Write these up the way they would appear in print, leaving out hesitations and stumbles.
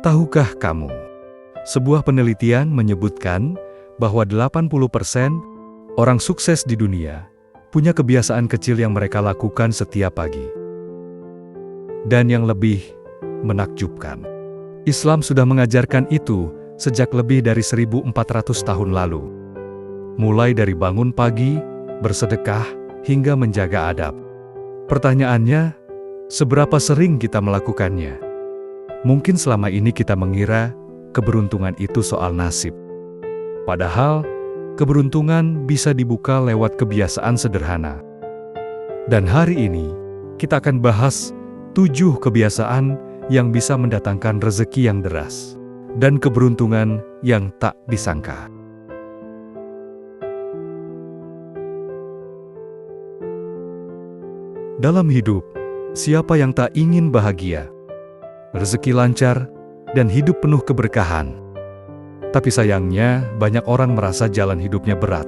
Tahukah kamu, sebuah penelitian menyebutkan bahwa 80% orang sukses di dunia punya kebiasaan kecil yang mereka lakukan setiap pagi. Dan yang lebih menakjubkan, Islam sudah mengajarkan itu sejak lebih dari 1400 tahun lalu. Mulai dari bangun pagi, bersedekah, hingga menjaga adab. Pertanyaannya, seberapa sering kita melakukannya? Mungkin selama ini kita mengira keberuntungan itu soal nasib. Padahal, keberuntungan bisa dibuka lewat kebiasaan sederhana. Dan hari ini, kita akan bahas 7 kebiasaan yang bisa mendatangkan rezeki yang deras dan keberuntungan yang tak disangka. Dalam hidup, siapa yang tak ingin bahagia, rezeki lancar, dan hidup penuh keberkahan? Tapi sayangnya, banyak orang merasa jalan hidupnya berat.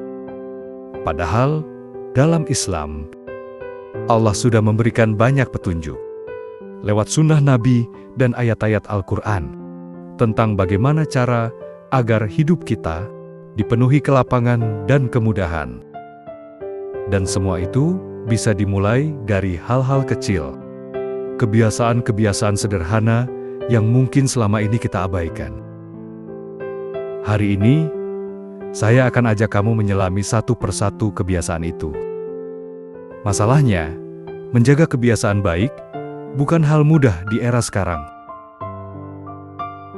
Padahal, dalam Islam, Allah sudah memberikan banyak petunjuk lewat sunnah Nabi dan ayat-ayat Al-Quran tentang bagaimana cara agar hidup kita dipenuhi kelapangan dan kemudahan. Dan semua itu bisa dimulai dari hal-hal kecil, kebiasaan-kebiasaan sederhana yang mungkin selama ini kita abaikan. Hari ini, saya akan ajak kamu menyelami satu persatu kebiasaan itu. Masalahnya, menjaga kebiasaan baik bukan hal mudah di era sekarang.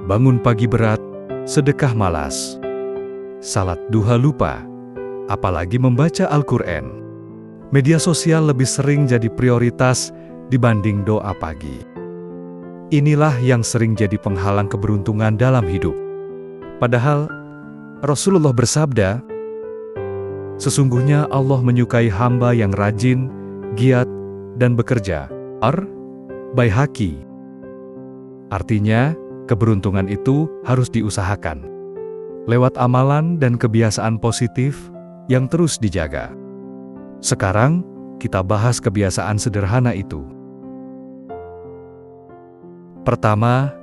Bangun pagi berat, sedekah malas, salat duha lupa, apalagi membaca Al-Quran. Media sosial lebih sering jadi prioritas dibanding doa pagi. Inilah yang sering jadi penghalang keberuntungan dalam hidup. Padahal, Rasulullah bersabda, sesungguhnya Allah menyukai hamba yang rajin, giat, dan bekerja. Baihaqi. Artinya, keberuntungan itu harus diusahakan lewat amalan dan kebiasaan positif yang terus dijaga. Sekarang, kita bahas kebiasaan sederhana itu. Pertama,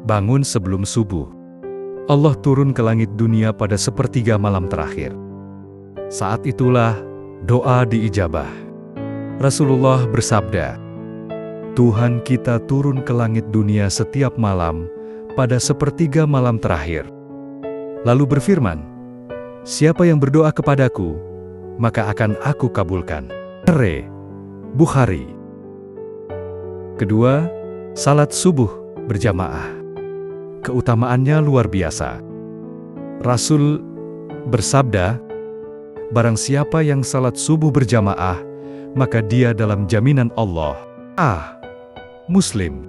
bangun sebelum subuh. Allah turun ke langit dunia pada sepertiga malam terakhir. Saat itulah doa diijabah. Rasulullah bersabda, Tuhan kita turun ke langit dunia setiap malam pada sepertiga malam terakhir. Lalu berfirman, siapa yang berdoa kepadaku, maka akan aku kabulkan. Bukhari. Kedua, salat subuh berjamaah. Keutamaannya luar biasa. Rasul bersabda, barang siapa yang salat subuh berjamaah, maka dia dalam jaminan Allah. Muslim.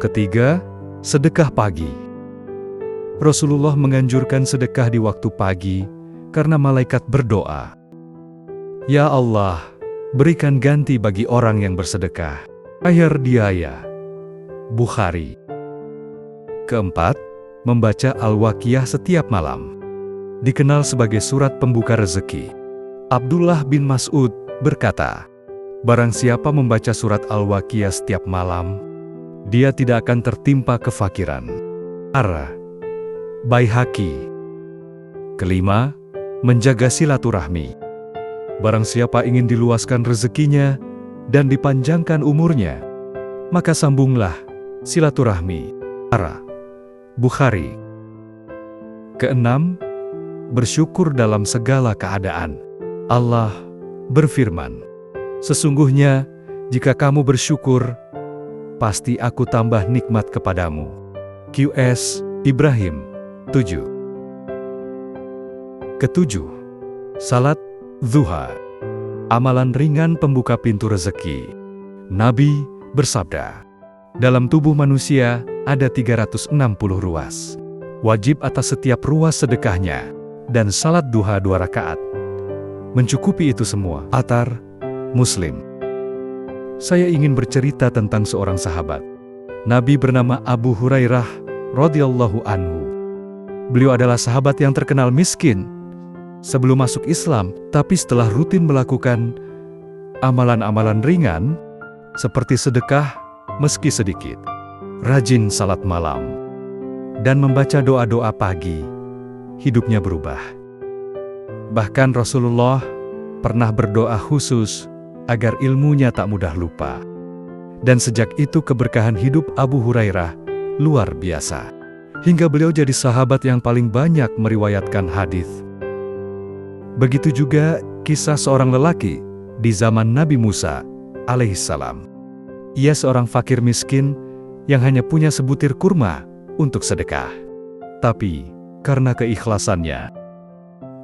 Ketiga, sedekah pagi. Rasulullah menganjurkan sedekah di waktu pagi karena malaikat berdoa, Ya Allah, berikan ganti bagi orang yang bersedekah. Akhir diaya. Bukhari. Keempat, membaca Al-Waqiah setiap malam. Dikenal sebagai surat pembuka rezeki. Abdullah bin Mas'ud berkata, barang siapa membaca surat Al-Waqiah setiap malam, dia tidak akan tertimpa kefakiran. Baihaqi. Kelima, menjaga silaturahmi. Barang siapa ingin diluaskan rezekinya dan dipanjangkan umurnya, maka sambunglah silaturahmi. Bukhari. Keenam, bersyukur dalam segala keadaan. Allah berfirman, sesungguhnya jika kamu bersyukur, pasti aku tambah nikmat kepadamu. QS Ibrahim 7. Ketujuh, salat duha. Amalan ringan pembuka pintu rezeki. Nabi bersabda, dalam tubuh manusia ada 360 ruas. Wajib atas setiap ruas sedekahnya, dan salat duha 2 rakaat. Mencukupi itu semua. Muslim. Saya ingin bercerita tentang seorang sahabat. Nabi bernama Abu Hurairah radhiyallahu anhu. Beliau adalah sahabat yang terkenal miskin sebelum masuk Islam, tapi setelah rutin melakukan amalan-amalan ringan seperti sedekah meski sedikit, rajin salat malam, dan membaca doa-doa pagi, hidupnya berubah. Bahkan Rasulullah pernah berdoa khusus agar ilmunya tak mudah lupa. Dan sejak itu keberkahan hidup Abu Hurairah luar biasa. Hingga beliau jadi sahabat yang paling banyak meriwayatkan hadis. Begitu juga kisah seorang lelaki di zaman Nabi Musa alaihissalam. Ia seorang fakir miskin yang hanya punya sebutir kurma untuk sedekah. Tapi karena keikhlasannya,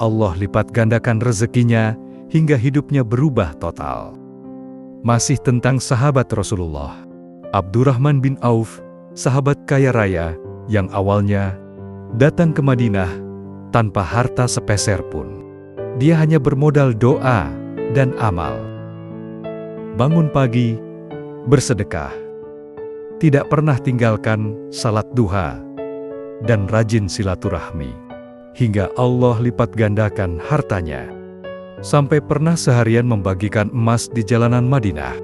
Allah lipat gandakan rezekinya hingga hidupnya berubah total. Masih tentang sahabat Rasulullah, Abdurrahman bin Auf, sahabat kaya raya yang awalnya datang ke Madinah tanpa harta sepeser pun. Dia hanya bermodal doa dan amal. Bangun pagi, bersedekah, tidak pernah tinggalkan salat duha, dan rajin silaturahmi, hingga Allah lipat gandakan hartanya. Sampai pernah seharian membagikan emas di jalanan Madinah.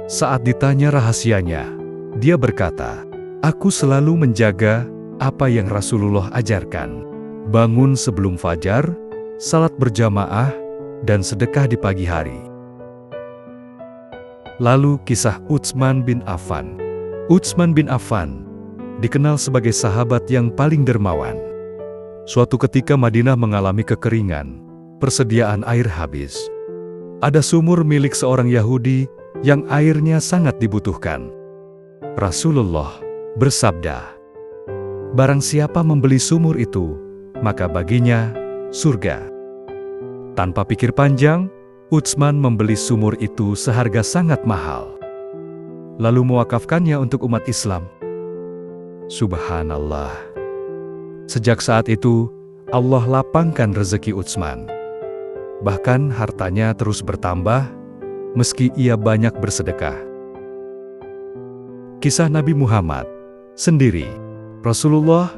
Saat ditanya rahasianya, dia berkata, "Aku selalu menjaga apa yang Rasulullah ajarkan. Bangun sebelum fajar, salat berjamaah, dan sedekah di pagi hari." Lalu kisah Utsman bin Affan. Utsman bin Affan dikenal sebagai sahabat yang paling dermawan. Suatu ketika Madinah mengalami kekeringan, persediaan air habis. Ada sumur milik seorang Yahudi yang airnya sangat dibutuhkan. Rasulullah bersabda, "Barang siapa membeli sumur itu, maka baginya surga." Tanpa pikir panjang, Utsman membeli sumur itu seharga sangat mahal, lalu mewakafkannya untuk umat Islam. Subhanallah. Sejak saat itu, Allah lapangkan rezeki Utsman. Bahkan hartanya terus bertambah, meski ia banyak bersedekah. Kisah Nabi Muhammad sendiri. Rasulullah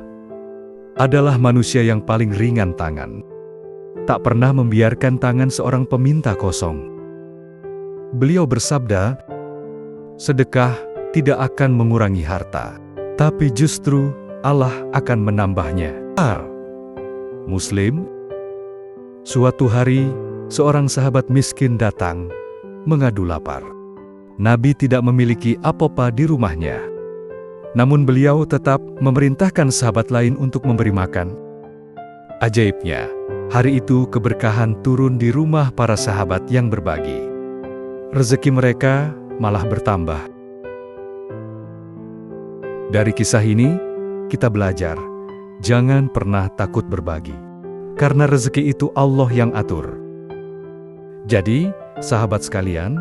adalah manusia yang paling ringan tangan. Tak pernah membiarkan tangan seorang peminta kosong. Beliau bersabda, "Sedekah tidak akan mengurangi harta, tapi justru Allah akan menambahnya." Muslim. Suatu hari, seorang sahabat miskin datang, mengadu lapar. Nabi tidak memiliki apa-apa di rumahnya. Namun beliau tetap memerintahkan sahabat lain untuk memberi makan. Ajaibnya, hari itu keberkahan turun di rumah para sahabat yang berbagi. Rezeki mereka malah bertambah. Dari kisah ini, kita belajar, jangan pernah takut berbagi. Karena rezeki itu Allah yang atur. Jadi, sahabat sekalian,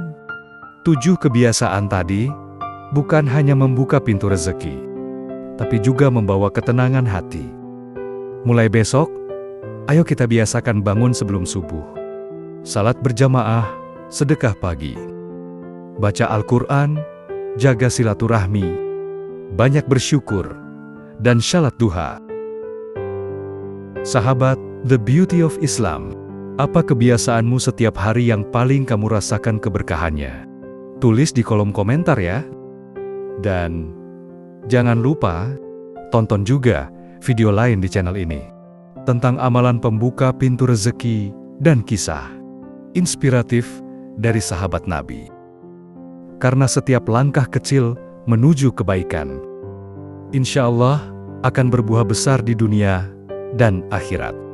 7 kebiasaan tadi bukan hanya membuka pintu rezeki, tapi juga membawa ketenangan hati. Mulai besok, ayo kita biasakan bangun sebelum subuh, salat berjamaah, sedekah pagi, baca Al-Quran, jaga silaturahmi, banyak bersyukur, dan salat duha. Sahabat, the beauty of Islam. Apa kebiasaanmu setiap hari yang paling kamu rasakan keberkahannya? Tulis di kolom komentar ya. Dan jangan lupa, tonton juga video lain di channel ini tentang amalan pembuka pintu rezeki dan kisah inspiratif dari sahabat Nabi. Karena setiap langkah kecil menuju kebaikan, insya Allah akan berbuah besar di dunia dan akhirat.